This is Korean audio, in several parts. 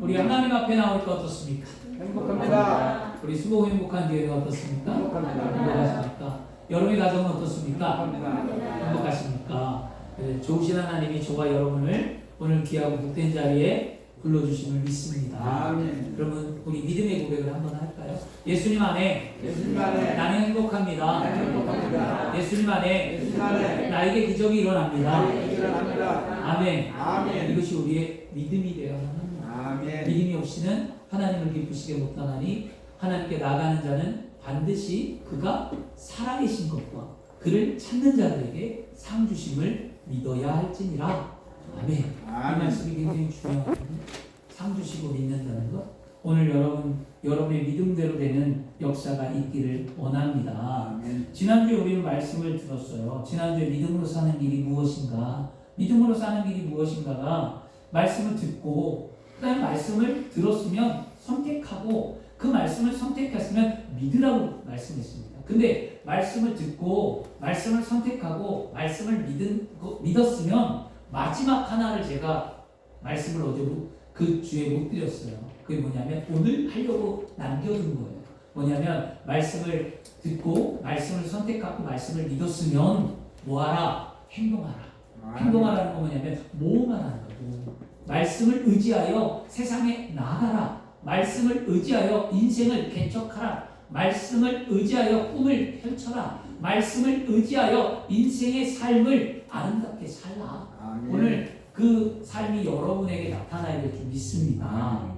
우리 하나님 앞에 나올 때 어떻습니까? 행복합니다. 우리 수고 행복한 교회가 어떻습니까? 행복합니다. 행복하십니까? 여러분의 가정은 어떻습니까? 행복합니다. 행복하십니까? 좋으신 하나님이 저와 여러분을 오늘 귀하고 복된 자리에 불러주심을 믿습니다. 아멘. 그러면 우리 믿음의 고백을 한번 할까요? 예수님 안에 예수님 안에 나는 행복합니다. 행복합니다. 예수님 안에 예수님 안에 나에게 기적이 일어납니다. 일어납니다. 아멘. 아멘. 이것이 우리의 믿음이 되어야 합니다. 아멘. 믿음이 없이는 하나님을 기쁘시게 못하나니 하나님께 나가는 자는 반드시 그가 살아계신 것과 그를 찾는 자들에게 상 주심을 믿어야 할지니라. 아멘. 이 아멘. 말씀이 굉장히 중요하거든요. 상 주시고 믿는다는 것. 오늘 여러분의 믿음대로 되는 역사가 있기를 원합니다. 아멘. 지난주에 우리는 말씀을 들었어요. 지난주에 믿음으로 사는 길이 무엇인가? 믿음으로 사는 길이 무엇인가가 말씀을 듣고 그다음에 말씀을 들었으면 선택하고 그 말씀을 선택했으면 믿으라고 말씀했습니다. 근데 말씀을 듣고 말씀을 선택하고 말씀을 믿었으면 마지막 하나를 제가 말씀을 어제 그 주에 못 드렸어요. 그게 뭐냐면 오늘 하려고 남겨둔 거예요. 뭐냐면 말씀을 듣고 말씀을 선택하고 말씀을 믿었으면 뭐하라? 행동하라. 행동하라는 건 뭐냐면 모험하라는 거고 말씀을 의지하여 세상에 나아가라. 말씀을 의지하여 인생을 개척하라. 말씀을 의지하여 꿈을 펼쳐라. 말씀을 의지하여 인생의 삶을 아름답게 살라. 아멘. 오늘 그 삶이 여러분에게 나타나야 될 줄 믿습니다.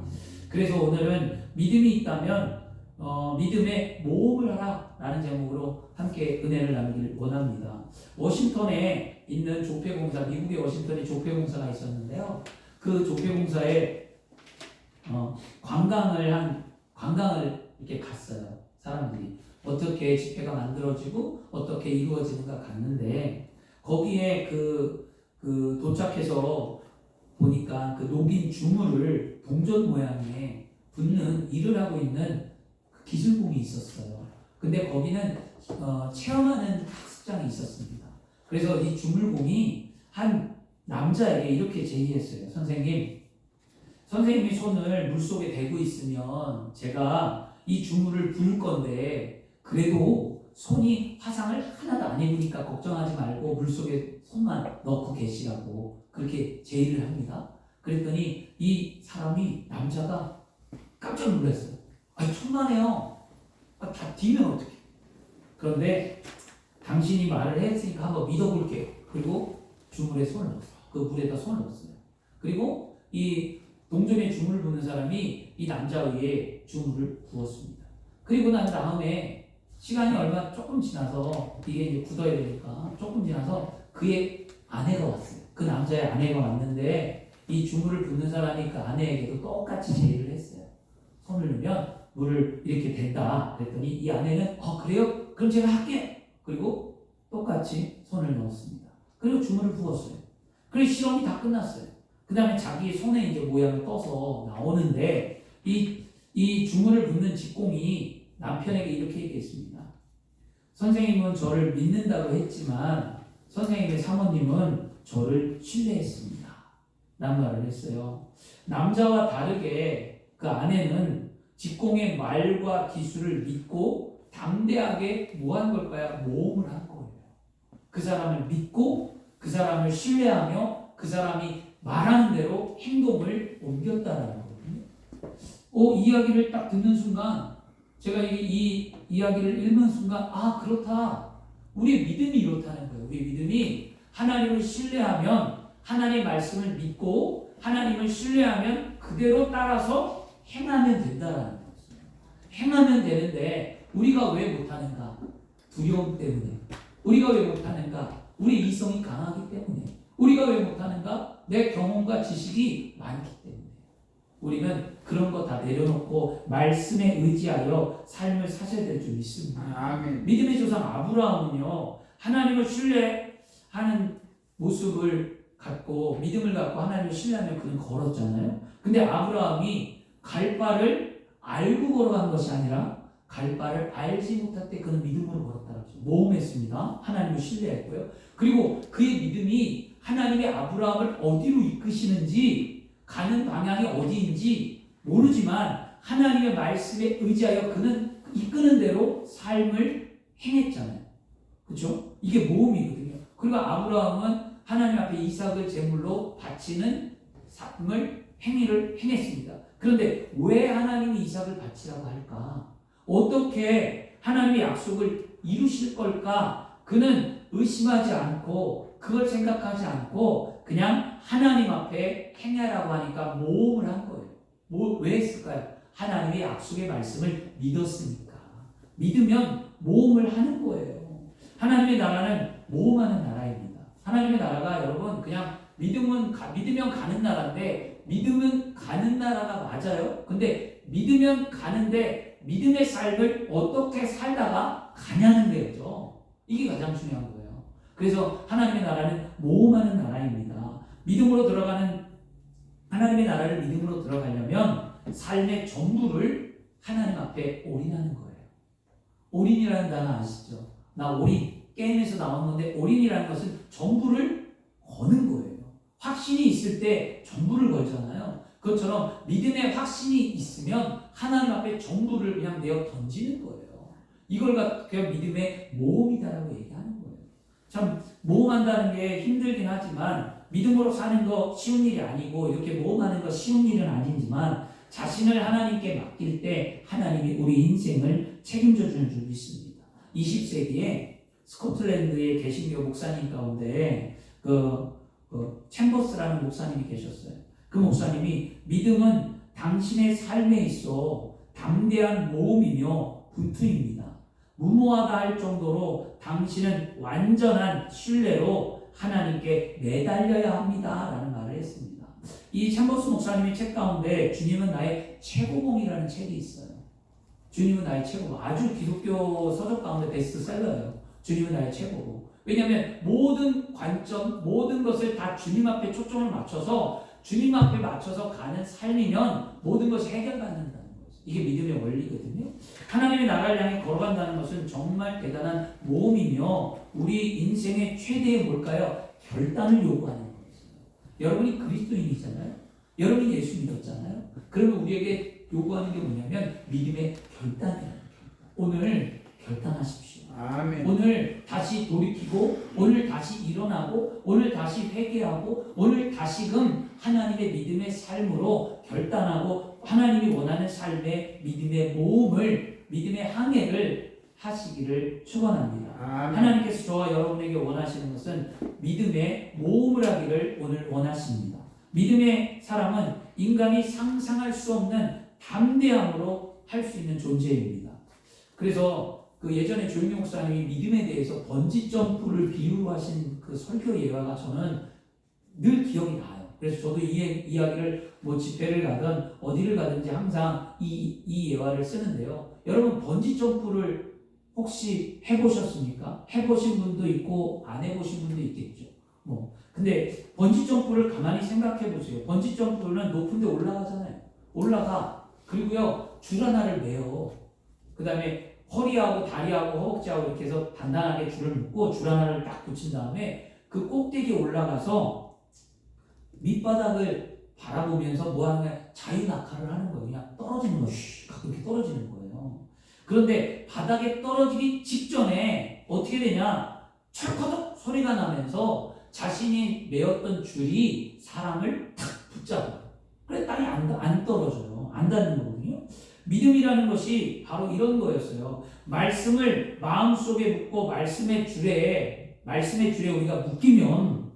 그래서 오늘은 믿음이 있다면 믿음의 모험을 하라 라는 제목으로 함께 은혜를 나누기를 원합니다. 워싱턴에 있는 조폐공사, 미국의 워싱턴에 조폐공사가 있었는데요. 그 조폐공사에 관광을 이렇게 갔어요. 사람들이 어떻게 집회가 만들어지고 어떻게 이루어지는가 갔는데 거기에 도착해서 보니까 그 녹인 주물을 동전 모양에 붓는 일을 하고 있는 그 기술공이 있었어요. 근데 거기는 체험하는 학습장이 있었습니다. 그래서 이 주물공이 한 남자에게 이렇게 제의했어요. 선생님이 손을 물속에 대고 있으면 제가 이 주물을 부을 건데 그래도 손이 화상을 하나도 안 입으니까 걱정하지 말고 물속에 손만 넣고 계시라고 그렇게 제의를 합니다. 그랬더니 이 사람이 남자가 깜짝 놀랐어요. 천만에요. 다 뒤면 어떡해. 그런데 당신이 말을 했으니까 한번 믿어볼게요. 그리고 주물에 손을 넣었어요. 그 물에다 손을 넣었어요. 그리고 이 동전에 주물을 부는 사람이 이 남자의 주물을 부었습니다. 그리고 난 다음에 시간이 조금 지나서 이게 이제 굳어야 되니까 조금 지나서 그의 아내가 왔어요. 그 남자의 아내가 왔는데 이 주물을 붓는 사람이 그 아내에게도 똑같이 제의를 했어요. 손을 넣으면 물을 이렇게 댄다. 그랬더니 이 아내는 그래요? 그럼 제가 할게. 그리고 똑같이 손을 넣었습니다. 그리고 주물을 부었어요. 그리고 실험이 다 끝났어요. 그 다음에 자기 손에 이제 모양을 떠서 나오는데 이 주물을 붓는 직공이 남편에게 이렇게 얘기했습니다. 선생님은 저를 믿는다고 했지만 선생님의 사모님은 저를 신뢰했습니다. 라는 말을 했어요. 남자와 다르게 그 아내는 직공의 말과 기술을 믿고 담대하게 뭐 한 걸까요? 모험을 한 거예요. 그 사람을 믿고 그 사람을 신뢰하며 그 사람이 말하는 대로 행동을 옮겼다라는 거거든요. 이 이야기를 딱 듣는 순간 제가 이 이야기를 읽는 순간 그렇다. 우리의 믿음이 이렇다는 거예요. 우리의 믿음이 하나님을 신뢰하면 하나님의 말씀을 믿고 하나님을 신뢰하면 그대로 따라서 행하면 된다라는 거죠. 행하면 되는데 우리가 왜 못하는가? 두려움 때문에. 우리가 왜 못하는가? 우리 이성이 강하기 때문에. 우리가 왜 못하는가? 내 경험과 지식이 많기 때문에. 우리는 그런 거 다 내려놓고 말씀에 의지하여 삶을 사셔야 될 줄 믿습니다. 아멘. 믿음의 조상 아브라함은요, 하나님을 신뢰하는 모습을 갖고 믿음을 갖고 하나님을 신뢰하며 그는 걸었잖아요. 근데 아브라함이 갈 바를 알고 걸어간 것이 아니라 갈 바를 알지 못할 때 그는 믿음으로 걸었다는 거죠. 모험했습니다. 하나님을 신뢰했고요. 그리고 그의 믿음이 하나님의 아브라함을 어디로 이끄시는지 가는 방향이 어디인지 모르지만 하나님의 말씀에 의지하여 그는 이끄는 대로 삶을 행했잖아요. 그렇죠? 이게 모험이거든요. 그리고 아브라함은 하나님 앞에 이삭을 제물로 바치는 삶을 행위를 행했습니다. 그런데 왜 하나님이 이삭을 바치라고 할까? 어떻게 하나님의 약속을 이루실 걸까? 그는 의심하지 않고 그걸 생각하지 않고 그냥 하나님 앞에 행하라고 하니까 모험을 한 거예요. 왜 했을까요? 하나님의 약속의 말씀을 믿었으니까. 믿으면 모험을 하는 거예요. 하나님의 나라는 모험하는 나라입니다. 하나님의 나라가 여러분 그냥 믿으면 가는 나라인데 믿으면 가는 나라가 맞아요. 근데 믿으면 가는데 믿음의 삶을 어떻게 살다가 가냐는 거죠. 이게 가장 중요한 거예요. 그래서 하나님의 나라는 모험하는 나라입니다. 믿음으로 들어가는 하나님의 나라를 믿음으로 들어가려면 삶의 전부를 하나님 앞에 올인하는 거예요. 올인이라는 단어 아시죠? 나 올인, 게임에서 나온 건데 올인이라는 것은 전부를 거는 거예요. 확신이 있을 때 전부를 걸잖아요. 그것처럼 믿음의 확신이 있으면 하나님 앞에 전부를 그냥 내어 던지는 거예요. 이걸 그냥 믿음의 모험이다라고 얘기하는 거예요. 참 모험한다는 게 힘들긴 하지만 믿음으로 사는 거 쉬운 일이 아니고 이렇게 모험하는 거 쉬운 일은 아니지만 자신을 하나님께 맡길 때 하나님이 우리 인생을 책임져 주는 줄 믿습니다. 20세기에 스코틀랜드의 개신교 목사님 가운데 챔버스라는 목사님이 계셨어요. 그 목사님이 믿음은 당신의 삶에 있어 담대한 모험이며 분투입니다. 무모하다 할 정도로 당신은 완전한 신뢰로 하나님께 매달려야 합니다. 라는 말을 했습니다. 이 챔버스 목사님의 책 가운데 주님은 나의 최고봉이라는 책이 있어요. 주님은 나의 최고봉. 아주 기독교 서적 가운데 베스트셀러예요. 주님은 나의 최고봉. 왜냐하면 모든 관점, 모든 것을 다 주님 앞에 초점을 맞춰서 주님 앞에 맞춰서 가는 삶이면 모든 것이 해결받는다는 거죠. 이게 믿음의 원리거든요. 하나님의 나라를 향해 걸어간다는 것은 정말 대단한 모험이며 우리 인생의 최대의 뭘까요? 결단을 요구하는 거예요. 여러분이 그리스도인이잖아요. 여러분이 예수 믿었잖아요. 그러면 우리에게 요구하는 게 뭐냐면 믿음의 결단이에요. 오늘 결단하십시오. 아멘. 오늘 다시 돌이키고 오늘 다시 일어나고 오늘 다시 회개하고 오늘 다시금 하나님의 믿음의 삶으로 결단하고 하나님이 원하는 삶의 믿음의 모험을 믿음의 항해를 하시기를 축원합니다. 아멘. 하나님께서 저와 여러분에게 원하시는 것은 믿음의 모험을 하기를 오늘 원하십니다. 믿음의 사람은 인간이 상상할 수 없는 담대함으로 할 수 있는 존재입니다. 그래서 그 예전에 조용희 목사님이 믿음에 대해서 번지 점프를 비유로 하신 그 설교 예화가 저는 늘 기억이 나요. 그래서 저도 이 이야기를 뭐 집회를 가든 어디를 가든지 항상 이 예화를 쓰는데요. 여러분 번지 점프를 혹시 해보셨습니까? 해보신 분도 있고 안 해보신 분도 있겠죠. 근데 번지 점프를 가만히 생각해 보세요. 번지 점프는 높은 데 올라가잖아요. 올라가. 그리고요 줄 하나를 매요. 그 다음에 허리하고 다리하고 허벅지하고 이렇게 해서 단단하게 줄을 묶고 줄 하나를 딱 붙인 다음에 그 꼭대기에 올라가서 밑바닥을 바라보면서 뭐 하는 거야? 자유낙하를 하는 거예요. 그냥 떨어지는 거예요. 그렇게 떨어지는 거예요. 그런데 바닥에 떨어지기 직전에 어떻게 되냐? 철커덕 소리가 나면서 자신이 메었던 줄이 사람을 탁 붙잡아요. 그래 땅이 안 떨어져요. 안 닿는 거거든요. 믿음이라는 것이 바로 이런 거였어요. 말씀을 마음속에 묻고 말씀의 줄에 우리가 묶이면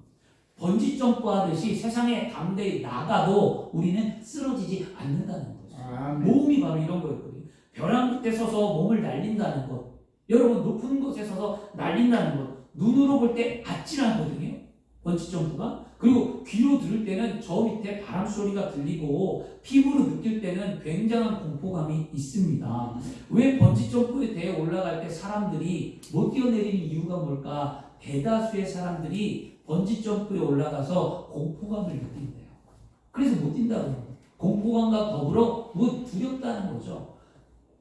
번지 점프하듯이 세상에 담대히 나가도 우리는 쓰러지지 않는다는 거죠. 모험이 바로 이런 거였거든요. 벼랑 끝에 서서 몸을 날린다는 것. 여러분 높은 곳에 서서 날린다는 것. 눈으로 볼 때 아찔하거든요. 번지 점프가. 그리고 귀로 들을 때는 저 밑에 바람 소리가 들리고 피부로 느낄 때는 굉장한 공포감이 있습니다. 왜 번지 점프에 대해 올라갈 때 사람들이 못 뛰어내리는 이유가 뭘까? 대다수의 사람들이 번지 점프에 올라가서 공포감을 느낀대요. 그래서 못 뛴다는 거예요. 공포감과 더불어 두렵다는 거죠.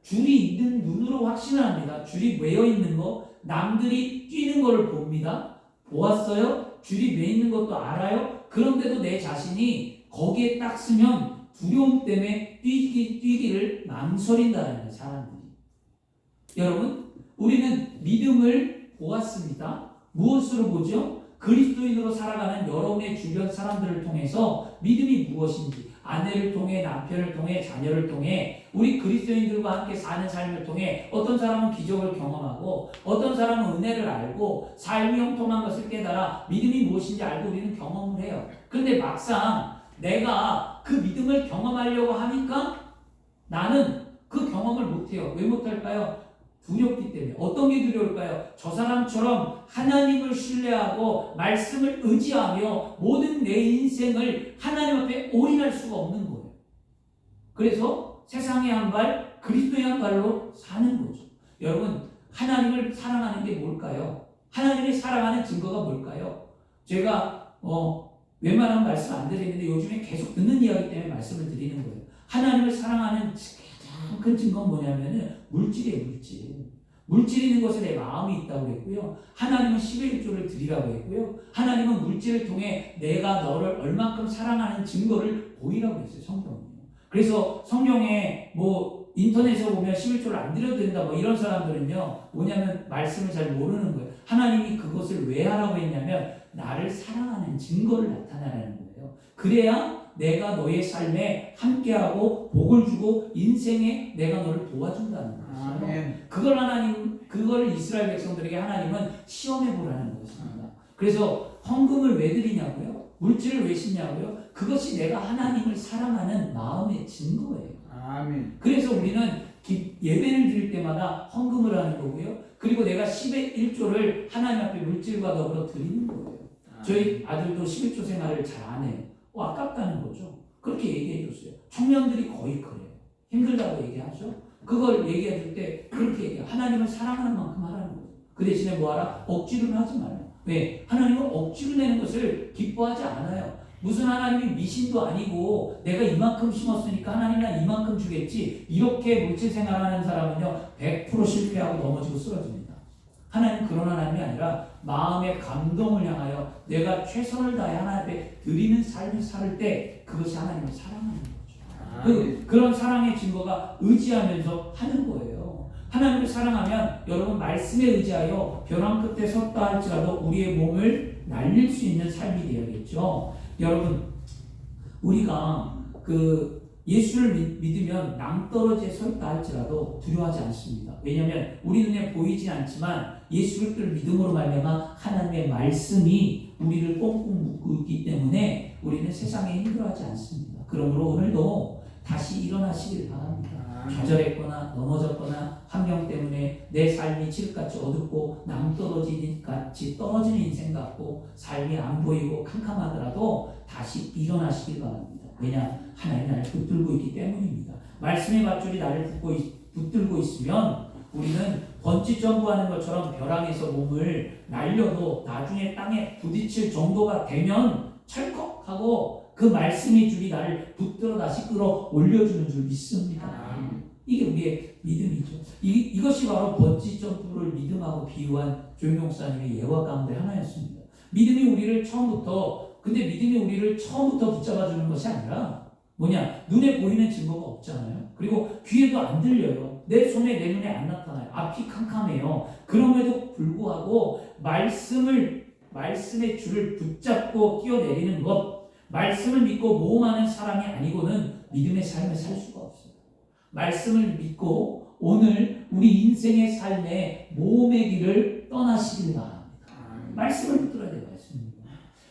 줄이 있는 눈으로 확신을 합니다. 줄이 매여 있는 거, 남들이 뛰는 걸 봅니다. 보았어요? 줄이 매 있는 것도 알아요? 그런데도 내 자신이 거기에 딱 쓰면 두려움 때문에 뛰기를 망설인다는 거예요, 사람들이. 여러분, 우리는 믿음을 보았습니다. 무엇으로 보죠? 그리스도인으로 살아가는 여러분의 주변 사람들을 통해서 믿음이 무엇인지, 아내를 통해, 남편을 통해, 자녀를 통해, 우리 그리스도인들과 함께 사는 삶을 통해 어떤 사람은 기적을 경험하고 어떤 사람은 은혜를 알고 삶이 형통한 것을 깨달아 믿음이 무엇인지 알고 우리는 경험을 해요. 그런데 막상 내가 그 믿음을 경험하려고 하니까 나는 그 경험을 못해요. 왜 못할까요? 두렵기 때문에. 어떤 게 두려울까요? 저 사람처럼 하나님을 신뢰하고 말씀을 의지하며 모든 내 인생을 하나님 앞에 올인할 수가 없는 거예요. 그래서 세상의 한 발, 그리스도의 한 발로 사는 거죠. 여러분, 하나님을 사랑하는 게 뭘까요? 하나님을 사랑하는 증거가 뭘까요? 제가 웬만하면 말씀 안 드리는데 요즘에 계속 듣는 이야기 때문에 말씀을 드리는 거예요. 하나님을 사랑하는 가장 큰 증거는 뭐냐면은 물질이에요, 물질. 물질 있는 것에 내 마음이 있다고 했고요. 하나님은 10의 1조를 드리라고 했고요. 하나님은 물질을 통해 내가 너를 얼만큼 사랑하는 증거를 보이라고 했어요, 성경은요. 그래서 성경에 인터넷에 보면 11조를 안 드려도 된다 이런 사람들은요, 뭐냐면 말씀을 잘 모르는 거예요. 하나님이 그것을 왜 하라고 했냐면 나를 사랑하는 증거를 나타내라는 거예요. 그래야 내가 너의 삶에 함께하고 복을 주고 인생에 내가 너를 도와준다는 거예요. 그걸 이스라엘 백성들에게 하나님은 시험해 보라는 것입니다. 그래서 헌금을 왜 드리냐고요? 물질을 왜 싣냐고요? 그것이 내가 하나님을 사랑하는 마음의 증거예요. 아멘. 그래서 우리는 예배를 드릴 때마다 헌금을 하는 거고요. 그리고 내가 10의 1조를 하나님 앞에 물질과 더불어 드리는 거예요. 저희 아들도 11조 생활을 잘 안 해요. 아깝다는 거죠. 그렇게 얘기해 줬어요. 청년들이 거의 그래요. 힘들다고 얘기하죠. 그걸 얘기해 줄 때 그렇게 얘기해요. 하나님을 사랑하는 만큼 하라는 거예요. 그 대신에 뭐하라? 억지로는 하지 말아요. 왜? 하나님은 억지로 내는 것을 기뻐하지 않아요. 무슨 하나님이 미신도 아니고 내가 이만큼 심었으니까 하나님 난 이만큼 주겠지, 이렇게 물질 생활하는 사람은요 100% 실패하고 넘어지고 쓰러집니다. 하나님 그런 하나님이 아니라 마음의 감동을 향하여 내가 최선을 다해 하나님 앞에 드리는 삶을 살 때 그것이 하나님을 사랑하는 거죠. 그런 사랑의 증거가 의지하면서 하는 거예요. 하나님을 사랑하면 여러분 말씀에 의지하여 벼랑 끝에 섰다 할지라도 우리의 몸을 날릴 수 있는 삶이 되어야겠죠. 여러분, 우리가 예수를 믿으면 낭떠러지에 서 있다 할지라도 두려워하지 않습니다. 왜냐하면 우리 눈에 보이지 않지만 예수 그리스도를 믿음으로 말미암아 하나님의 말씀이 우리를 꽁꽁 묶고 있기 때문에 우리는 세상에 힘들어하지 않습니다. 그러므로 오늘도 다시 일어나시길 바랍니다. 좌절했거나 넘어졌거나 환경 때문에 내 삶이 칠흑같이 어둡고 낭떠러지같이 떨어지는 인생 같고 삶이 안 보이고 캄캄하더라도 다시 일어나시길 바랍니다. 왜냐? 하나님이 나를 붙들고 있기 때문입니다. 말씀의 밧줄이 나를 붙들고 있으면 우리는 번지 점프하는 것처럼 벼랑에서 몸을 날려도 나중에 땅에 부딪힐 정도가 되면 철컥하고 그 말씀의 줄이 나를 붙들어 다시 끌어 올려주는 줄 믿습니다. 이게 우리의 믿음이죠. 이것이 바로 번지 점프를 믿음하고 비유한 조용 목사님의 예화 가운데 하나였습니다. 믿음이 우리를 처음부터 붙잡아주는 것이 아니라 눈에 보이는 증거가 없잖아요. 그리고 귀에도 안 들려요. 내 손에 내 눈에 안 나타나요. 앞이 캄캄해요. 그럼에도 불구하고 말씀의 줄을 붙잡고 뛰어내리는 것, 말씀을 믿고 모험하는 사람이 아니고는 믿음의 삶을 살 수가 없어요. 말씀을 믿고 오늘 우리 인생의 삶에 모험의 길을 떠나시길 바랍니다. 말씀을 붙들어야 돼요. 말씀입니다.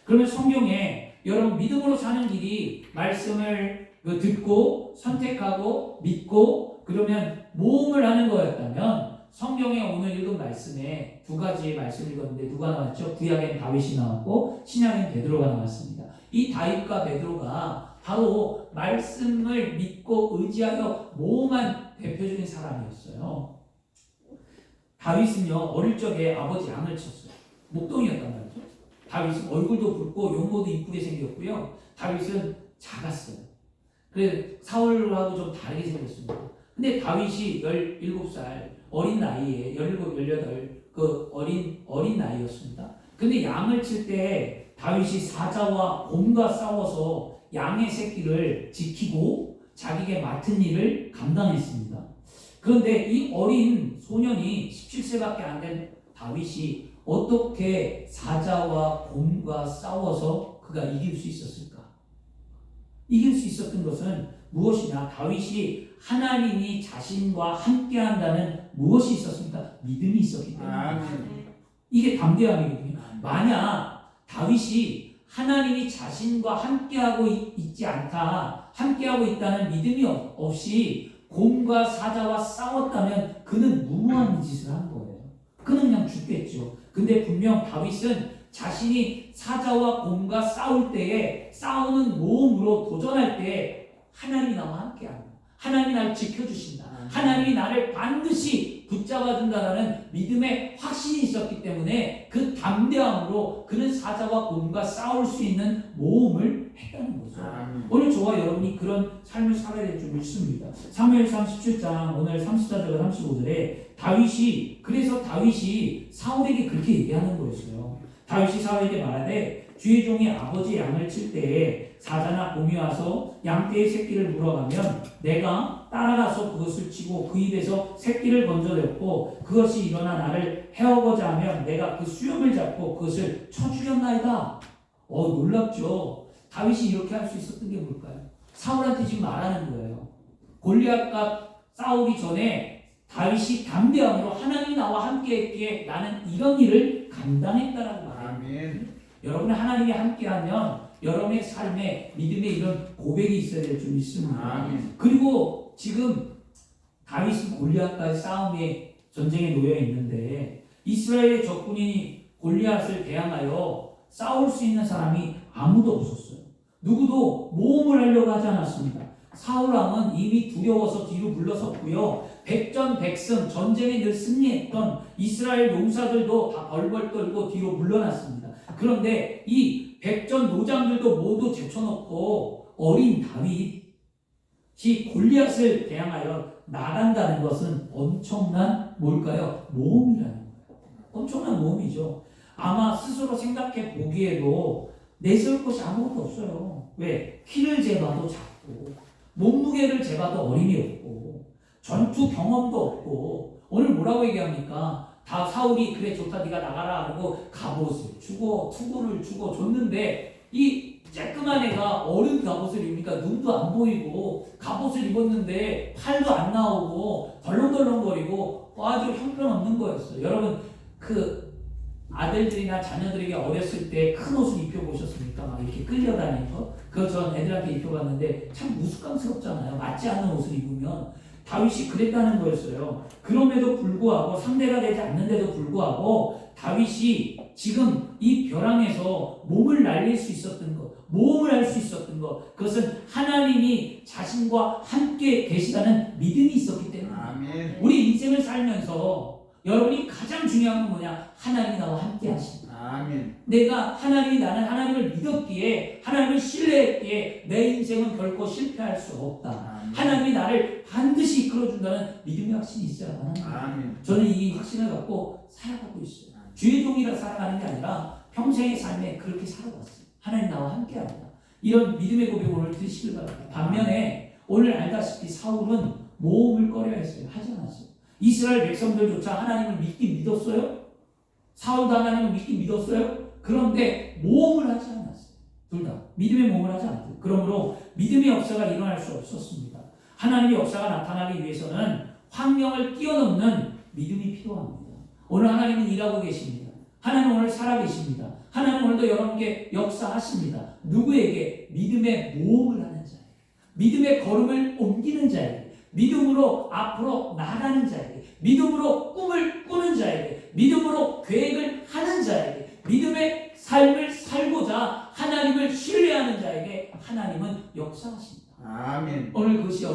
그러면 성경에 여러분 믿음으로 사는 길이 말씀을 듣고 선택하고 믿고 그러면 모험을 하는 거였다면 성경에 오늘 읽은 말씀에 두 가지의 말씀을 읽었는데 누가 나왔죠? 구약엔 다윗이 나왔고 신약엔 베드로가 나왔습니다. 이 다윗과 베드로가 바로 말씀을 믿고 의지하여 모험한 대표적인 사람이었어요. 다윗은요 어릴 적에 아버지 양을 쳤어요. 목동이었단 말이죠. 다윗은 얼굴도 붉고 용모도 이쁘게 생겼고요. 다윗은 작았어요. 그래서 사울하고 좀 다르게 생겼습니다. 근데 다윗이 17살 어린 나이에 17, 18 그 어린 나이였습니다. 근데 양을 칠 때 다윗이 사자와 곰과 싸워서 양의 새끼를 지키고 자기에게 맡은 일을 감당했습니다. 그런데 이 어린 소년이 17세밖에 안 된 다윗이 어떻게 사자와 곰과 싸워서 그가 이길 수 있었을까? 이길 수 있었던 것은 무엇이냐? 다윗이 하나님이 자신과 함께한다는 무엇이 있었습니까? 믿음이 있었기 때문에. 이게 담대함이거든요. 만약 다윗이 하나님이 자신과 함께하고 있지 않다, 함께하고 있다는 믿음이 없이 곰과 사자와 싸웠다면 그는 무모한 짓을 한 거예요. 그는 그냥 죽겠죠. 근데 분명 다윗은 자신이 사자와 곰과 싸울 때에 싸우는 모험으로 도전할 때에 하나님이 나와 함께한다. 하나님이 나를 지켜주신다. 하나님이 나를 반드시 붙잡아준다라는 믿음의 확신이 있었기 때문에 그 담대함으로 그는 사자와 곰과 싸울 수 있는 모험을 했다는 거죠. 오늘 저와 여러분이 그런 삶을 살아야 될 줄 믿습니다. 사무엘상 17장 오늘 34절과 35절에 그래서 다윗이 사울에게 그렇게 얘기하는 거였어요. 다윗이 사울에게 말하되 주의 종이 아버지 양을 칠 때에 사자나 곰이 와서 양떼의 새끼를 물어가면 내가 따라가서 그것을 치고 그 입에서 새끼를 건져냈고 그것이 일어나 나를 해오고자 하면 내가 그 수염을 잡고 그것을 쳐 죽였나이다. 놀랍죠. 다윗이 이렇게 할 수 있었던 게 뭘까요? 사울한테 지금 말하는 거예요. 골리앗과 싸우기 전에 다윗이 담대함으로 하나님이 나와 함께했기에 나는 이런 일을 감당했다라고 말해요. 여러분이 하나님이 함께하면 여러분의 삶에 믿음의 이런 고백이 있어야 될 줄 믿습니다. 그리고 지금 다윗은 골리앗과의 싸움에 전쟁에 놓여 있는데 이스라엘의 적군이 골리앗을 대항하여 싸울 수 있는 사람이 아무도 없었어요. 누구도 모험을 하려고 하지 않았습니다. 사울 왕은 이미 두려워서 뒤로 물러섰고요. 백전백승 전쟁에 늘 승리했던 이스라엘 용사들도 다 벌벌 떨고 뒤로 물러났습니다. 그런데 이 백전노장들도 모두 제쳐놓고 어린 다윗이 골리앗을 대항하여 나간다는 것은 엄청난 뭘까요? 모험이라는 거예요. 엄청난 모험이죠. 아마 스스로 생각해 보기에도 내세울 것이 아무것도 없어요. 왜? 키를 재봐도 작고 몸무게를 재봐도 어림이 없고 전투 경험도 없고 오늘 뭐라고 얘기합니까? 다 사울이 그래 좋다 네가 나가라 하고 갑옷을 주고 투구를 주고 줬는데 이 쬐끄만 애가 어른 갑옷을 입으니까 눈도 안 보이고 갑옷을 입었는데 팔도 안 나오고 덜렁덜렁거리고 아주 형편없는 거였어요. 여러분 그 아들들이나 자녀들에게 어렸을 때 큰 옷을 입혀보셨습니까? 막 이렇게 끌려다니는 거? 그거 전 애들한테 입혀봤는데 참 우스꽝스럽잖아요. 맞지 않는 옷을 입으면. 다윗이 그랬다는 거였어요. 그럼에도 불구하고 상대가 되지 않는데도 불구하고 다윗이 지금 이 벼랑에서 몸을 날릴 수 있었던 것, 모험을 할 수 있었던 것, 그것은 하나님이 자신과 함께 계시다는 믿음이 있었기 때문입니다. 우리 인생을 살면서 여러분이 가장 중요한 건 뭐냐? 하나님이 나와 함께 하신다. 나는 하나님을 믿었기에 하나님을 신뢰했기에 내 인생은 결코 실패할 수 없다. 하나님이 나를 반드시 이끌어준다는 믿음의 확신이 있어야 합니다. 저는 이 확신을 갖고 살아가고 있어요. 주의 종이라 살아가는 게 아니라 평생의 삶에 그렇게 살아왔어요. 하나님 나와 함께합니다. 이런 믿음의 고백을 오늘 들으시길 바랍니다. 반면에 오늘 알다시피 사울은 모험을 꺼려 했어요. 하지 않았어요. 이스라엘 백성들조차 하나님을 믿긴 믿었어요. 사울도 하나님을 믿긴 믿었어요. 그런데 모험을 하지 않았어요. 둘 다 믿음의 모험을 하지 않았어요. 그러므로 믿음의 역사가 일어날 수 없었습니다. 하나님의 역사가 나타나기 위해서는 환경을 뛰어넘는 믿음이 필요합니다. 오늘 하나님은 일하고 계십니다. 하나님 오늘 살아계십니다. 하나님 오늘도 여러분께 역사하십니다. 누구에게? 믿음의 모험을 하는 자에게, 믿음의 걸음을 옮기는 자에게, 믿음으로 앞으로 나가는 자에게, 믿음으로 꿈을 꾸는 자에게, 믿음으로 계획을 하는 자에게, 믿음의 삶을 살고자 하나님을 신뢰하는 자에게 하나님은 역사하십니다. 오늘 그것이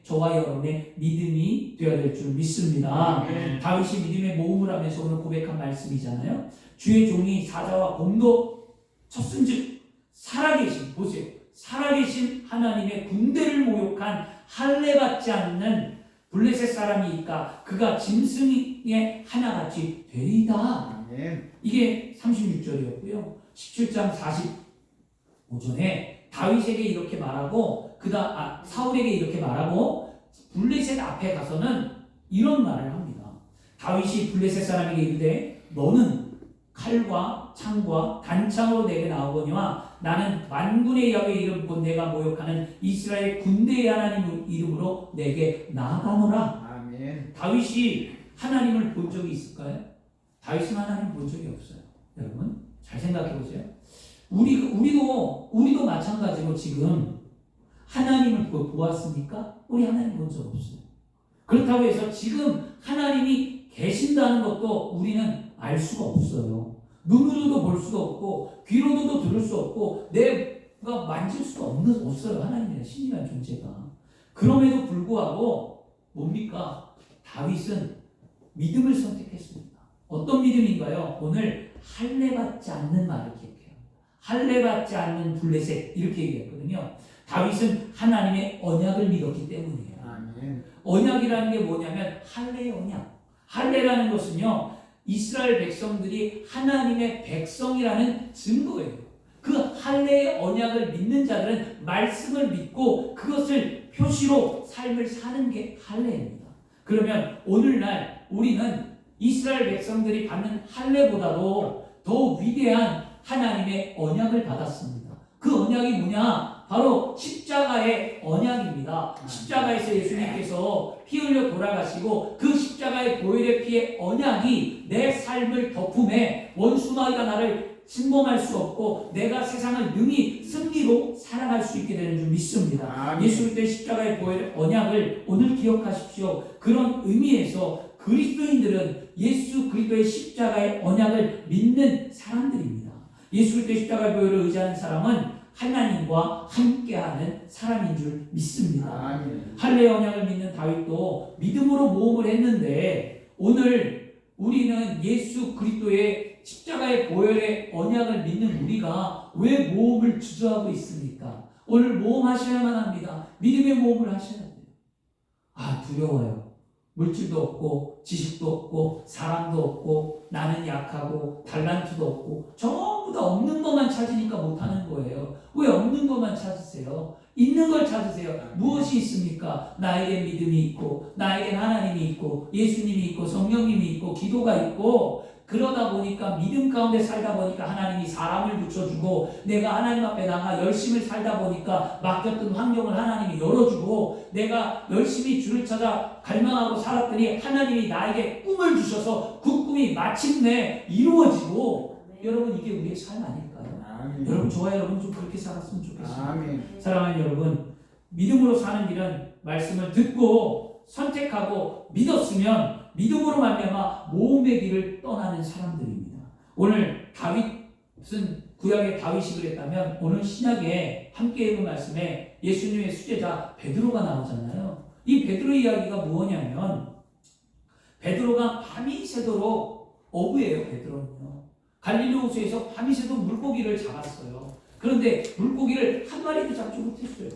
저와 여러분의 믿음이 되어야 될 줄 믿습니다. 다윗이 믿음의 모험을 하면서 오늘 고백한 말씀이잖아요. 주의 종이 사자와 곰도 쳤은즉 살아계신, 보세요, 살아계신 하나님의 군대를 모욕한 할례받지 않는 블레셋 사람이니까 그가 짐승의 하나같이 되리이다. 이게 36절이었고요. 17장 45절에 다윗에게 이렇게 말하고 사울에게 이렇게 말하고 블레셋 앞에 가서는 이런 말을 합니다. 다윗이 블레셋 사람에게 이르되 너는 칼과 창과 단창으로 내게 나오거니와 나는 만군의 야훼 이름 곧 내가 모욕하는 이스라엘 군대의 하나님 이름으로 내게 나아가노라. 아멘. 다윗이 하나님을 본 적이 있을까요? 다윗은 하나님을 본 적이 없어요. 여러분 잘 생각해 보세요. 우리도 마찬가지로 지금 하나님을 보았습니까? 우리 하나님 본 적 없어요. 그렇다고 해서 지금 하나님이 계신다는 것도 우리는 알 수가 없어요. 눈으로도 볼 수도 없고 귀로도 들을 수 없고 내가 만질 수가 없어요. 하나님의 신이라는 존재가. 그럼에도 불구하고 뭡니까? 다윗은 믿음을 선택했습니다. 어떤 믿음인가요? 오늘 할례받지 않는 말을 기억해요. 할례받지 않는 블레셋 이렇게 얘기했거든요. 다윗은 하나님의 언약을 믿었기 때문이에요. 아멘. 언약이라는 게 뭐냐면 할례의 언약. 할례라는 것은요, 이스라엘 백성들이 하나님의 백성이라는 증거예요. 그 할례의 언약을 믿는 자들은 말씀을 믿고 그것을 표시로 삶을 사는 게 할례입니다. 그러면 오늘날 우리는 이스라엘 백성들이 받는 할례보다도 더 위대한 하나님의 언약을 받았습니다. 그 언약이 뭐냐? 바로 십자가의 언약입니다. 십자가에서 예수님께서 피 흘려 돌아가시고 그 십자가의 보혈의 피의 언약이 내 삶을 덮음에 원수마귀가 나를 침범할 수 없고 내가 세상을 능히 승리로 살아갈 수 있게 되는 줄 믿습니다. 아멘. 예수 그리스도의 십자가의 보혈의 언약을 오늘 기억하십시오. 그런 의미에서 그리스도인들은 예수 그리스도의 십자가의 언약을 믿는 사람들입니다. 예수 그리스도의 십자가의 보혈을 의지하는 사람은 하나님과 함께하는 사람인 줄 믿습니다. 아멘. 할례의 언약을 믿는 다윗도 믿음으로 모험을 했는데 오늘 우리는 예수 그리스도의 십자가의 보혈의 언약을 믿는 우리가 왜 모험을 주저하고 있습니까? 오늘 모험하셔야만 합니다. 믿음의 모험을 하셔야 돼요. 두려워요. 물질도 없고 지식도 없고 사람도 없고 나는 약하고 달란트도 없고 전부 다 없는 것만 찾으니까 못하는 거예요. 왜 없는 것만 찾으세요? 있는 걸 찾으세요. 무엇이 있습니까? 나에게 믿음이 있고 나에게 하나님이 있고 예수님이 있고 성령님이 있고 기도가 있고 그러다 보니까 믿음 가운데 살다 보니까 하나님이 사람을 붙여주고 내가 하나님 앞에 나가 열심히 살다 보니까 막혔던 환경을 하나님이 열어주고 내가 열심히 주를 찾아 갈망하고 살았더니 하나님이 나에게 꿈을 주셔서 그 꿈이 마침내 이루어지고 여러분 이게 우리의 삶 아닐까요? 아멘. 여러분 저와 여러분 좀 그렇게 살았으면 좋겠습니다. 아멘. 사랑하는 여러분 믿음으로 사는 길은 말씀을 듣고 선택하고 믿었으면 믿음으로 말미암아 모험의 길을 떠나는 사람들입니다. 오늘 다윗은 구약의 다윗이 그랬다면 오늘 신약에 함께 읽은 말씀에 예수님의 수제자 베드로가 나오잖아요. 이 베드로 이야기가 뭐냐면 베드로가 밤이 새도록 어부예요. 베드로는요. 갈릴리 호수에서 밤이 새도록 물고기를 잡았어요. 그런데 물고기를 한 마리도 잡지 못했어요.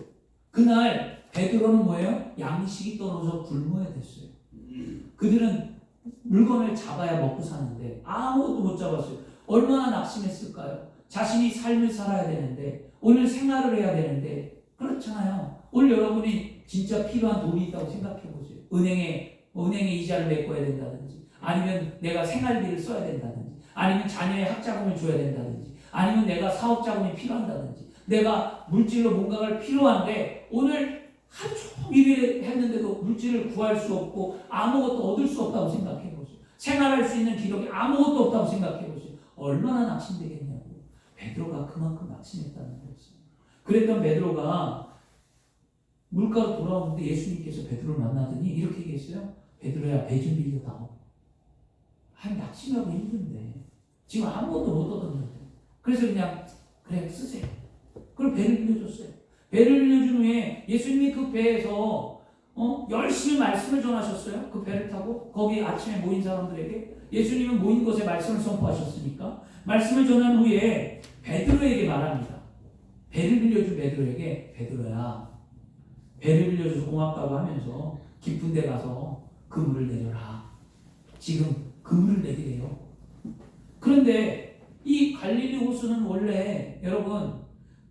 그날 베드로는 뭐예요? 양식이 떨어져 굶어야 됐어요. 그들은 물건을 잡아야 먹고 사는데 아무것도 못 잡았어요. 얼마나 낙심했을까요? 자신이 삶을 살아야 되는데 오늘 생활을 해야 되는데 그렇잖아요. 오늘 여러분이 진짜 필요한 돈이 있다고 생각해 보세요. 은행에 이자를 메꿔야 된다든지 아니면 내가 생활비를 써야 된다든지 아니면 자녀의 학자금을 줘야 된다든지 아니면 내가 사업 자금이 필요한다든지 내가 물질로 뭔가가 필요한데 오늘 하루 종일 했는데도 물질을 구할 수 없고 아무것도 얻을 수 없다고 생각해 보세요. 생활할 수 있는 기력이 아무것도 없다고 생각해 보세요. 얼마나 낙심되겠냐고. 베드로가 그만큼 낙심했다는 거였어요. 그랬던 베드로가 물가로 돌아오는데 예수님께서 베드로를 만나더니 이렇게 얘기했어요. 베드로야 배 좀 빌려다오. 낙심하고 힘든데 지금 아무것도 못 얻었는데 그래서 그냥 그래 쓰세요. 그걸 배를 빌려줬어요. 배를 빌려준 후에 예수님이 그 배에서 열심히 말씀을 전하셨어요. 그 배를 타고 거기 아침에 모인 사람들에게 예수님은 모인 곳에 말씀을 선포하셨으니까 말씀을 전한 후에 베드로에게 말합니다. 배를 빌려준 베드로에게 베드로야 배를 빌려줘서 고맙다고 하면서 깊은 데 가서 그물을 내려라. 지금 그물을 내리래요. 그런데 이 갈릴리 호수는 원래 여러분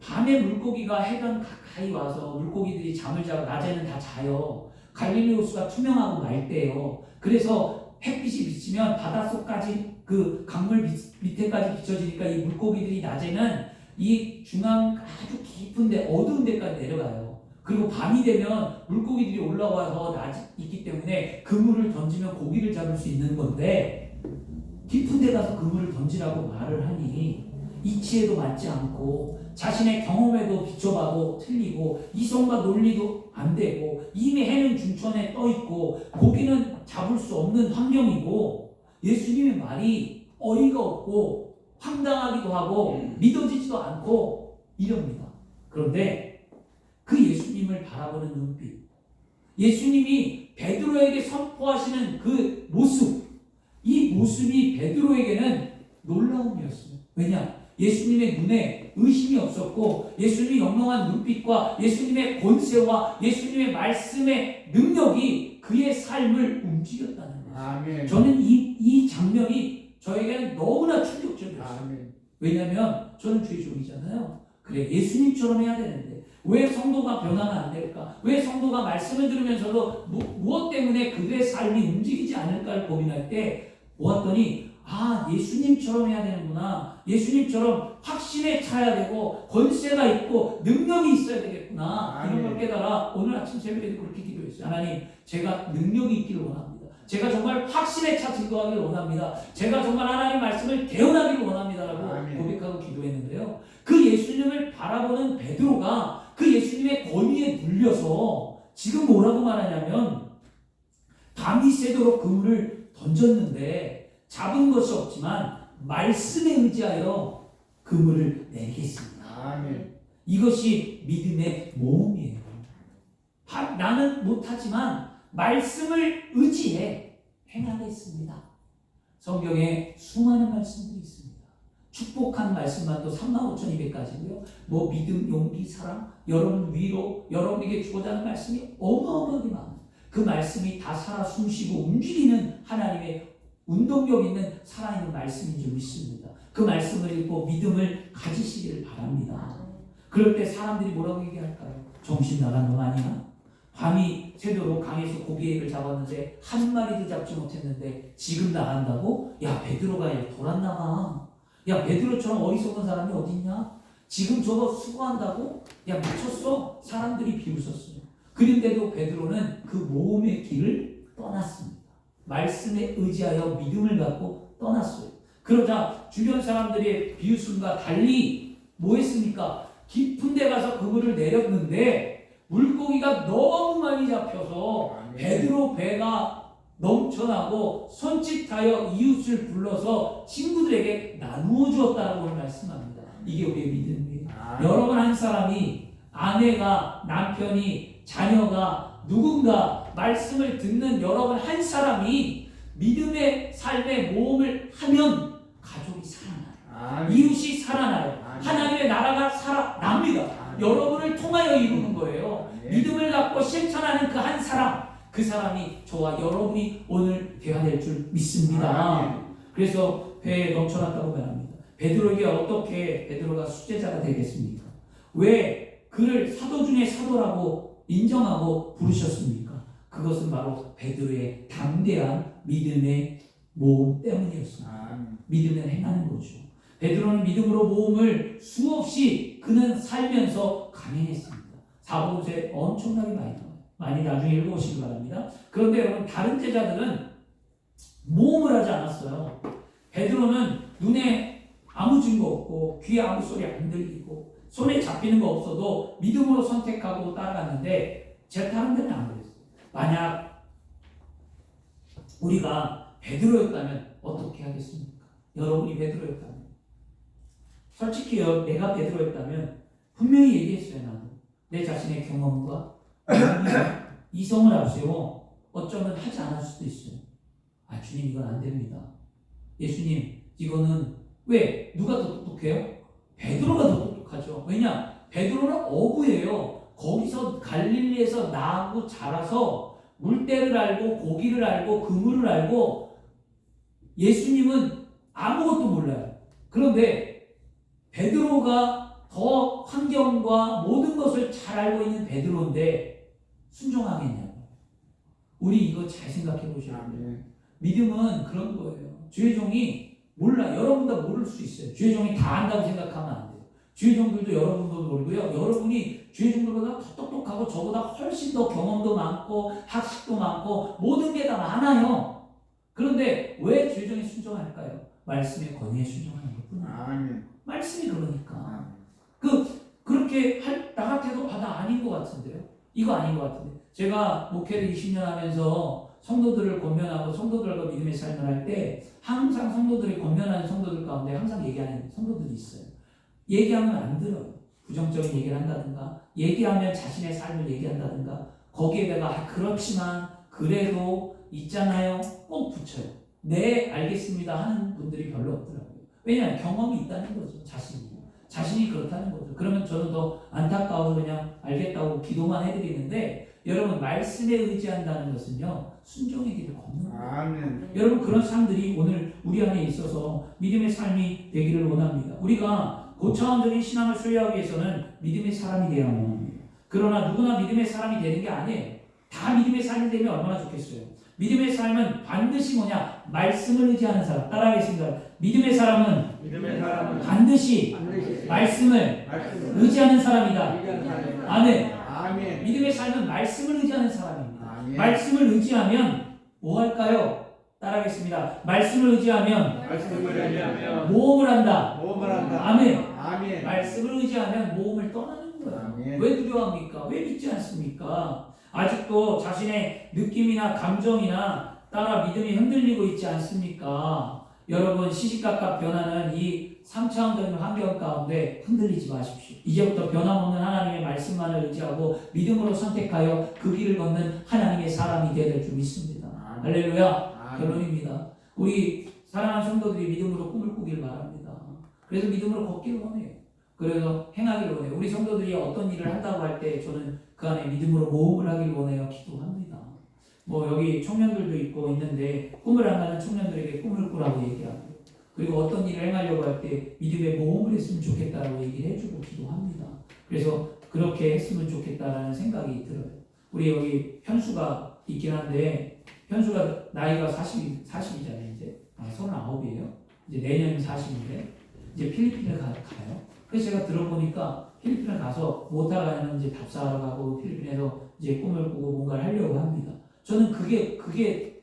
밤에 물고기가 해변 가까이 와서 물고기들이 잠을 자고 낮에는 다 자요. 갈릴리 호수가 투명하고 맑대요. 그래서 햇빛이 비치면 바닷속까지 그 강물 밑에까지 비춰지니까 이 물고기들이 낮에는 이 중앙 아주 깊은데 어두운 데까지 내려가요. 그리고 밤이 되면 물고기들이 올라와서 낮이 있기 때문에 그물을 던지면 고기를 잡을 수 있는 건데 깊은 데 가서 그물을 던지라고 말을 하니 이치에도 맞지 않고 자신의 경험에도 비춰봐도 틀리고 이성과 논리도 안 되고 이미 해는 중천에 떠 있고 고기는 잡을 수 없는 환경이고 예수님의 말이 어이가 없고 황당하기도 하고 믿어지지도 않고 이럽니다. 그런데 그 예수님을 바라보는 눈빛, 예수님이 베드로에게 선포하시는 그 모습, 이 모습이 베드로에게는 놀라움이었어요. 왜냐? 예수님의 눈에 의심이 없었고 예수님의 영롱한 눈빛과 예수님의 권세와 예수님의 말씀의 능력이 그의 삶을 움직였다는 거예요. 아멘. 저는 이 장면이 저에게는 너무나 충격적이었어요. 아멘. 왜냐하면 저는 주의 종이잖아요. 그래, 예수님처럼 해야 되는데 왜 성도가 변화가 안 될까? 왜 성도가 말씀을 들으면서도 무엇 때문에 그들의 삶이 움직이지 않을까를 고민할 때 보았더니 예수님처럼 해야 되는구나. 예수님처럼 확신에 차야 되고 권세가 있고 능력이 있어야 되겠구나. 이런 걸 깨달아 오늘 아침 새벽에도 그렇게 기도했어요. 하나님, 제가 능력이 있기를 원합니다. 제가 정말 확신에 차 증거하기를 원합니다. 제가 정말 하나님 말씀을 대언하기를 원합니다라고 아멘. 고백하고 기도했는데요. 그 예수님을 바라보는 베드로가 그 예수님의 권위에 눌려서 지금 뭐라고 말하냐면 밤이 새도록 그물을 던졌는데 잡은 것이 없지만 말씀에 의지하여 그물을 내리겠습니다. 아멘. 이것이 믿음의 모험이에요. 나는 못하지만 말씀을 의지해 행하겠습니다. 성경에 수많은 말씀들이 있습니다. 축복한 말씀만도 35,200가지고요. 믿음, 용기, 사랑, 여러분 위로, 여러분에게 주고자 하는 말씀이 어마어마하게 많아요. 그 말씀이 다 살아 숨쉬고 움직이는 하나님의 운동력 있는 살아있는 말씀인 줄 믿습니다. 그 말씀을 읽고 믿음을 가지시기를 바랍니다. 그럴 때 사람들이 뭐라고 얘기할까요? 정신 나간 놈 아니야? 밤이 새도록 강에서 고기를 잡았는데 한 마리도 잡지 못했는데 지금 나간다고? 야, 베드로가 돌았나 봐. 야, 베드로처럼 어리석은 사람이 어딨냐? 지금 저거 수고한다고? 야, 미쳤어? 사람들이 비웃었어요. 그런데도 베드로는 그 모험의 길을 떠났습니다. 말씀에 의지하여 믿음을 갖고 떠났어요. 그러자 주변 사람들의 비웃음과 달리 뭐 했습니까? 깊은 데 가서 그물을 내렸는데 물고기가 너무 많이 잡혀서 베드로 배가 넘쳐나고 손짓하여 이웃을 불러서 친구들에게 나누어 주었다고 말씀합니다. 이게 우리의 믿음이에요. 여러분 한 사람이 아내가 남편이 자녀가 누군가 말씀을 듣는 여러분 한 사람이 믿음의 삶의 모험을 하면 가족이 살아나요. 이웃이 살아나요. 하나님의 나라가 살아납니다. 여러분을 통하여 이루는 거예요. 믿음을 갖고 실천하는 그 한 사람, 그 사람이 저와 여러분이 오늘 되어야 될 줄 믿습니다. 그래서 배에 넘쳐났다고 말합니다. 베드로에게 어떻게 베드로가 수제자가 되겠습니까? 왜 그를 사도 중에 사도라고 인정하고 부르셨습니까? 그것은 바로 베드로의 담대한 믿음의 모험 때문이었습니다. 믿음을 행하는 거죠. 베드로는 믿음으로 모험을 수없이 그는 살면서 감행했습니다. 사복음서에 엄청나게 많이 나중에 읽어보시기 바랍니다. 그런데 여러분, 다른 제자들은 모험을 하지 않았어요. 베드로는 눈에 아무 증거 없고 귀에 아무 소리 안 들리고 손에 잡히는 거 없어도 믿음으로 선택하고 따라갔는데 다른 데는 안 그랬어요. 만약 우리가 베드로였다면 어떻게 하겠습니까? 여러분이 베드로였다면 솔직히요, 내가 베드로였다면 분명히 얘기했어요. 나도 내 자신의 경험과 이성을 앞세워 어쩌면 하지 않을 수도 있어요. 주님, 이건 안 됩니다. 예수님, 이거는 왜? 누가 더 똑똑해요? 베드로가 더 똑똑하죠. 왜냐? 베드로는 어부예요. 거기서 갈릴리에서 나고 자라서 물때를 알고 고기를 알고 그물을 알고 예수님은 아무것도 몰라요. 그런데 베드로가 더 환경과 모든 것을 잘 알고 있는 베드로인데 순종하겠냐고. 우리 이거 잘 생각해 보셔야 돼요. 믿음은 그런 거예요. 주의 종이 몰라. 여러분도 모를 수 있어요. 주의 종이 다 안다고 생각하면 안 돼요. 주의 종들도 여러분도 모르고요. 여러분이 주의 종들보다 더 똑똑하고 저보다 훨씬 더 경험도 많고 학식도 많고 모든 게 다 많아요. 그런데 왜 주의 종이 순종할까요? 말씀의 권위에 순종하는 것뿐이에요. 아멘. 말씀이 그러니까. 아멘. 그렇게 나 같아도 나 아닌 것 같은데요. 이거 아닌 것 같은데. 제가 목회를 20년 하면서 성도들을 권면하고 성도들과 믿음의 삶을 할 때 항상 성도들이 권면하는 성도들 가운데 항상 얘기하는 성도들이 있어요. 얘기하면 안 들어요. 부정적인 얘기를 한다든가 얘기하면 자신의 삶을 얘기한다든가 거기에다가 그렇지만 그래도 있잖아요 꼭 붙여요. 네 알겠습니다 하는 분들이 별로 없더라고요. 왜냐하면 경험이 있다는 거죠. 자신이 그렇다는 거죠. 그러면 저는 더 안타까워서 그냥 알겠다고 기도만 해드리는데 여러분 말씀에 의지한다는 것은요 순종의 길을 걷는 거예요. 아멘. 여러분 그런 사람들이 오늘 우리 안에 있어서 믿음의 삶이 되기를 원합니다. 우리가 고차원적인 신앙을 소유하기 위해서는 믿음의 사람이 되어야 합니다. 그러나 누구나 믿음의 사람이 되는 게 아니에요. 다 믿음의 삶이 되면 얼마나 좋겠어요. 믿음의 삶은 반드시 뭐냐? 말씀을 의지하는 사람. 따라하겠습니다. 믿음의 사람은 반드시 말씀을 의지하는 사람이다. 아멘. 아멘. 믿음의 삶은 말씀을 의지하는 사람입니다. 아멘. 말씀을 의지하면 뭐 할까요? 따라하겠습니다. 말씀을 의지하면 모험을 한다. 모험을 한다. 아멘. 아멘. 말씀을 의지하면 모험을 떠나는 거예요. 아멘. 왜 두려워합니까? 왜 믿지 않습니까? 아직도 자신의 느낌이나 감정이나 따라 믿음이 흔들리고 있지 않습니까? 여러분 시시각각 변하는 이 3차원적인 환경 가운데 흔들리지 마십시오. 이제부터 변함없는 하나님의 말씀만을 의지하고 믿음으로 선택하여 그 길을 걷는 하나님의 사람이 되어야 될 줄 믿습니다. 할렐루야. 결론입니다. 우리 사랑하는 성도들이 믿음으로 꿈을 꾸길 바랍니다. 그래서 믿음으로 걷기를 원해요. 그래서 행하기를 원해요. 우리 성도들이 어떤 일을 한다고 할 때 저는 그 안에 믿음으로 모험을 하길 원해요. 기도합니다. 뭐 여기 청년들도 있고 있는데 꿈을 안 가는 청년들에게 꿈을 꾸라고 얘기하고 그리고 어떤 일을 행하려고 할 때 믿음의 모험을 했으면 좋겠다라고 얘기를 해주고 기도합니다. 그래서 그렇게 했으면 좋겠다라는 생각이 들어요. 우리 여기 현수가 있긴 한데 현수가 나이가 40이잖아요. 이제 39이에요. 이제 내년 40인데 이제 필리핀을 가요. 그래서 제가 들어보니까 필리핀을 가서 못하러 가냐면 이제 답사하러 가고 필리핀에서 이제 꿈을 꾸고 뭔가를 하려고 합니다. 저는 그게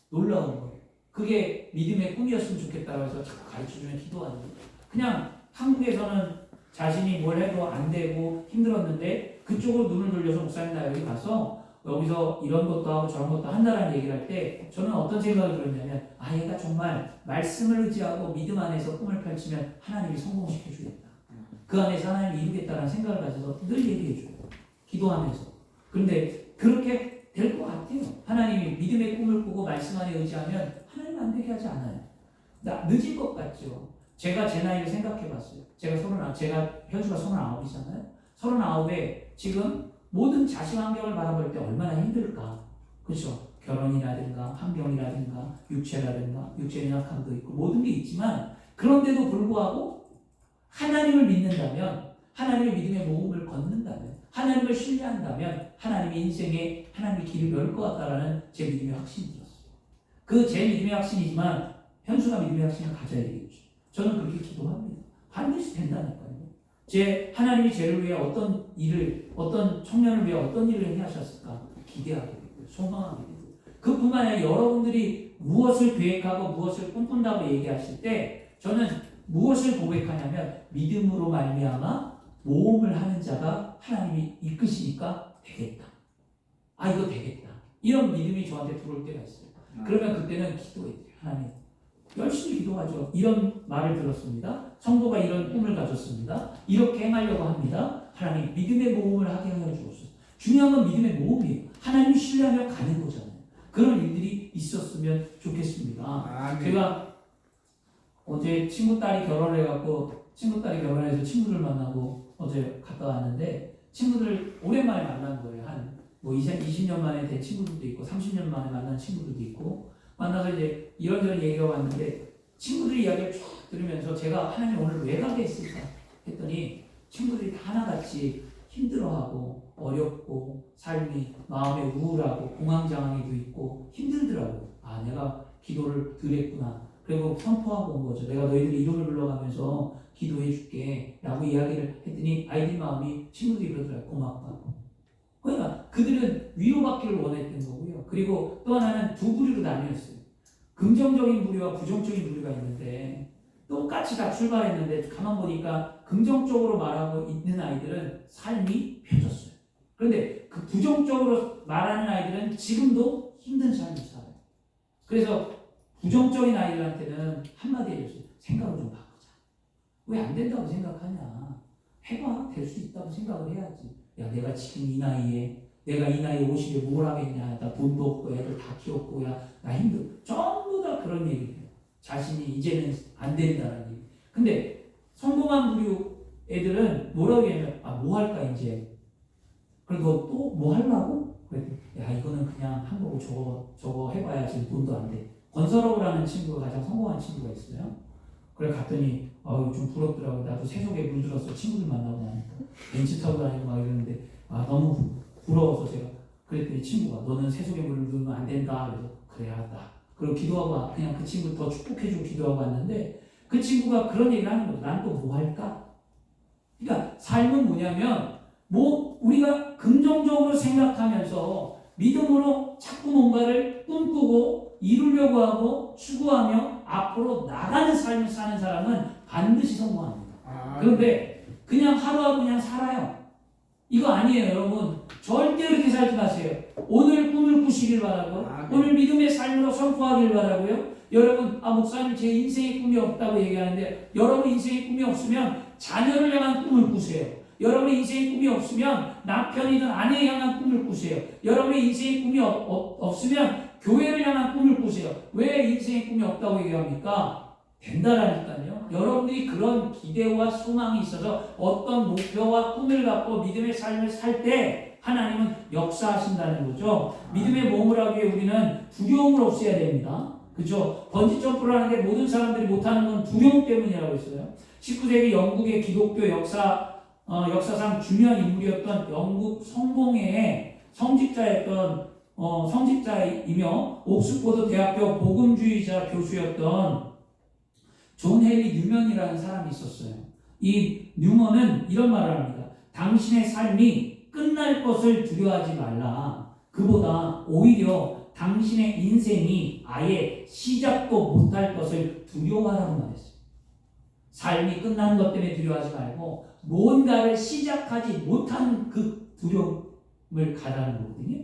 놀라운 거예요. 그게 믿음의 꿈이었으면 좋겠다고 해서 자꾸 가르쳐주면 기도하는 거예요. 그냥 한국에서는 자신이 뭘 해도 안 되고 힘들었는데 그쪽으로 눈을 돌려서 목사님 나 여기 가서 여기서 이런 것도 하고 저런 것도 한다라는 얘기를 할 때 저는 어떤 생각이 들었냐면 얘가 정말 말씀을 의지하고 믿음 안에서 꿈을 펼치면 하나님이 성공시켜 주겠다. 그 안에서 하나님이 이루겠다라는 생각을 가져서 늘 얘기해 줘요. 기도하면서. 그런데 그렇게 될 것 같아요. 하나님이 믿음의 꿈을 꾸고 말씀 안에 의지하면 하나님 안 되게 하지 않아요. 늦을 것 같죠. 제가 제 나이를 생각해 봤어요. 제가 현수가 39이잖아요. 39에 지금 모든 자식 환경을 바라볼 때 얼마나 힘들까. 그렇죠. 결혼이라든가 환경이라든가 육체라든가 육체의 약함도 있고 모든 게 있지만 그런데도 불구하고 하나님을 믿는다면 하나님의 믿음의 모험을 걷는다면 하나님을 신뢰한다면 하나님의 인생에 하나님의 길을 열 것 같다라는 제 믿음의 확신이 들었어요. 그 제 믿음의 확신이지만 현수가 믿음의 확신을 가져야 되겠죠. 저는 그렇게 기도합니다. 반드시 된다니까요. 하나님이 저를 위해 어떤 청년을 위해 어떤 일을 행하셨을까 기대하게 되고요. 소망하게 되고요. 그뿐만 아니라 여러분들이 무엇을 계획하고 무엇을 꿈꾼다고 얘기하실 때 저는 무엇을 고백하냐면 믿음으로 말미암아 모험을 하는 자가 하나님이 이끄시니까 되겠다. 이거 되겠다. 이런 믿음이 저한테 들어올 때가 있어요. 그러면 그때는 기도해요. 하나님 열심히 기도하죠. 이런 말을 들었습니다. 성도가 이런 꿈을 가졌습니다. 이렇게 행하려고 합니다. 하나님 믿음의 모험을 하게 하여 주옵소서. 중요한 건 믿음의 모험이에요. 하나님 신뢰하며 가는 거잖아요. 그런 일들이 있었으면 좋겠습니다. 제가 어제 친구딸이 결혼해갖고 친구딸이 결혼해서 친구들 만나고 어제 갔다 왔는데 친구들 오랜만에 만난 거예요. 한 20년 만에 된 친구들도 있고 30년 만에 만난 친구들도 있고 만나서 이제 이런저런 얘기가 왔는데 친구들 이야기를 쭉 들으면서 제가 하나님 오늘 왜 가게 했을까 했더니 친구들이 다 하나같이 힘들어하고 어렵고 삶이 마음에 우울하고 공황장애도 있고 힘들더라고요. 아, 내가 기도를 덜 했구나. 그리고 선포하고 온 거죠. 내가 너희들이 이름을 불러가면서 기도해 줄게 라고 이야기를 했더니 아이들 마음이 친구들이 그러더라고요. 고맙다고. 그러니까 그들은 위로받기를 원했던 거고요. 그리고 또 하나는 두 부류로 나뉘었어요. 긍정적인 부류와 부정적인 부류가 있는데 똑같이 다 출발했는데 가만 보니까 긍정적으로 말하고 있는 아이들은 삶이 펴졌어요. 그런데 그 부정적으로 말하는 아이들은 지금도 힘든 삶을 살아요. 그래서 부정적인 아이들한테는 한마디 해줬어요. 생각을 좀 바꾸자. 왜 안 된다고 생각하냐. 해봐. 될 수 있다고 생각을 해야지. 야, 내가 지금 이 나이에 50에 뭘 하겠냐. 나 돈도 없고 애들 다 키웠고 야, 나 힘들어. 전부 다 그런 얘기예요. 자신이 이제는 안 된다는 얘기. 근데 성공한 부류 애들은 뭐라고 하냐면 아, 뭐 할까 이제. 그리고 또 뭐 하려고? 그랬더니 야, 이거는 그냥 한 거고 저거 해봐야 지금 돈도 안 돼. 건설업을 하는 친구가 가장 성공한 친구가 있어요. 그래 갔더니 좀 부럽더라고. 나도 세속에 물들어서 친구들 만나고 나니까 벤츠 타고 다니고 막 이러는데 아, 너무 부러워서 제가 그랬더니 친구가 너는 세속에 물들면 안 된다. 그래서 그래 알았다. 그리고 기도하고 그냥 그 친구 더 축복해주고 기도하고 왔는데 그 친구가 그런 얘기를 하는 거죠. 난 또 뭐 할까? 그러니까 삶은 뭐냐면 우리가 긍정적으로 생각하면서 믿음으로 자꾸 뭔가를 꿈꾸고 이루려고 하고 추구하며 앞으로 나가는 삶을 사는 사람은 반드시 성공합니다. 그런데 그냥 하루하루 그냥 살아요. 이거 아니에요, 여러분. 절대 그렇게 살지 마세요. 오늘 꿈을 꾸시길 바라고 오늘 믿음의 삶으로 선포하길 바라고요. 여러분, 목사님 제 인생의 꿈이 없다고 얘기하는데 여러분 인생의 꿈이 없으면 자녀를 향한 꿈을 꾸세요. 여러분의 인생의 꿈이 없으면 남편이든 아내에 향한 꿈을 꾸세요. 여러분의 인생의 꿈이 없으면 교회를 향한 꿈을 꾸세요. 왜 인생의 꿈이 없다고 얘기합니까? 된다라니까요. 여러분들이 그런 기대와 소망이 있어서 어떤 목표와 꿈을 갖고 믿음의 삶을 살 때 하나님은 역사하신다는 거죠. 믿음의 몸을 하기 위해 우리는 두려움을 없애야 됩니다. 그렇죠? 번지 점프를 하는데 모든 사람들이 못하는 건 두려움 때문이라고 했어요. 19세기 영국의 기독교 역사상 중요한 인물이었던 영국 성공회의 성직자이며 옥스포드 대학교 복음주의자 교수였던 존 헨리 뉴먼이라는 사람이 있었어요. 이 뉴먼은 이런 말을 합니다. 당신의 삶이 끝날 것을 두려워하지 말라. 그보다 오히려 당신의 인생이 아예 시작도 못할 것을 두려워하라고 말했어요. 삶이 끝나는 것 때문에 두려워하지 말고 뭔가를 시작하지 못한 그 두려움을 가라는 거거든요.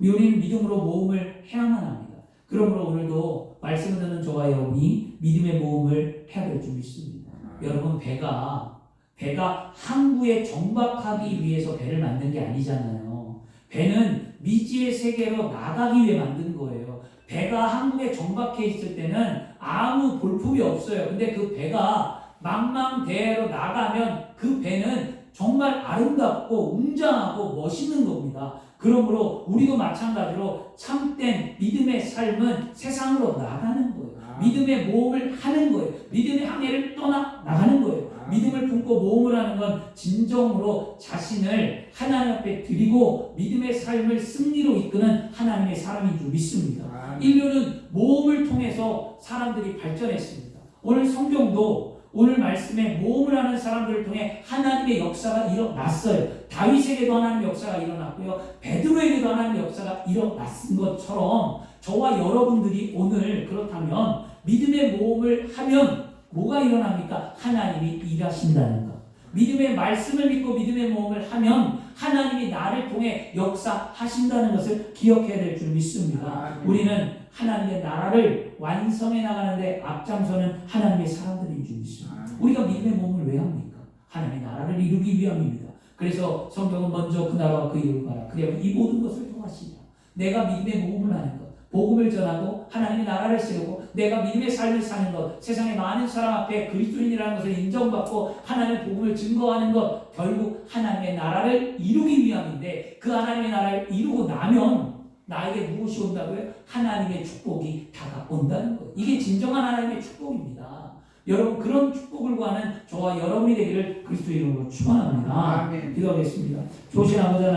우리는 믿음으로 모험을 해야만 합니다. 그러므로 오늘도 말씀을 듣는 저와 여러분이 믿음의 모험을 해야 될 줄 믿습니다. 여러분, 배가 항구에 정박하기 위해서 배를 만든 게 아니잖아요. 배는 미지의 세계로 나가기 위해 만든 거예요. 배가 항구에 정박해 있을 때는 아무 볼품이 없어요. 근데 그 배가 망망대해로 나가면 그 배는 정말 아름답고 웅장하고 멋있는 겁니다. 그러므로 우리도 마찬가지로 참된 믿음의 삶은 세상으로 나가는 거예요. 믿음의 모험을 하는 거예요. 믿음의 항해를 떠나 나가는 거예요. 믿음을 품고 모험을 하는 건 진정으로 자신을 하나님 앞에 드리고 믿음의 삶을 승리로 이끄는 하나님의 사람인 줄 믿습니다. 인류는 모험을 통해서 사람들이 발전했습니다. 오늘 성경도 오늘 말씀에 모험을 하는 사람들을 통해 하나님의 역사가 일어났어요. 다윗에게도 하나님의 역사가 일어났고요. 베드로에게도 하나님의 역사가 일어났은 것처럼 저와 여러분들이 오늘 그렇다면 믿음의 모험을 하면 뭐가 일어납니까? 하나님이 일하신다는 것. 믿음의 말씀을 믿고 믿음의 모험을 하면 하나님이 나를 통해 역사하신다는 것을 기억해야 될 줄 믿습니다. 우리는 하나님의 나라를 완성해 나가는데 앞장서는 하나님의 사람들인 줄 믿습니다. 우리가 믿음의 모험을 왜 합니까? 하나님의 나라를 이루기 위함입니다. 그래서 성경은 먼저 그 나라와 그 이름을 봐라. 그래야 이 모든 것을 통하시리라. 내가 믿음의 모험을 하는 것, 복음을 전하고 하나님의 나라를 세우고 내가 믿음의 삶을 사는 것, 세상의 많은 사람 앞에 그리스도인이라는 것을 인정받고 하나님의 복음을 증거하는 것, 결국 하나님의 나라를 이루기 위함인데 그 하나님의 나라를 이루고 나면 나에게 무엇이 온다고요? 하나님의 축복이 다가온다는 거예요. 이게 진정한 하나님의 축복입니다. 여러분 그런 축복을 구하는 저와 여러분이 되기를 그리스도 이름으로 축원합니다. 아멘. 기도하겠습니다. 좋으신 아버지 하나님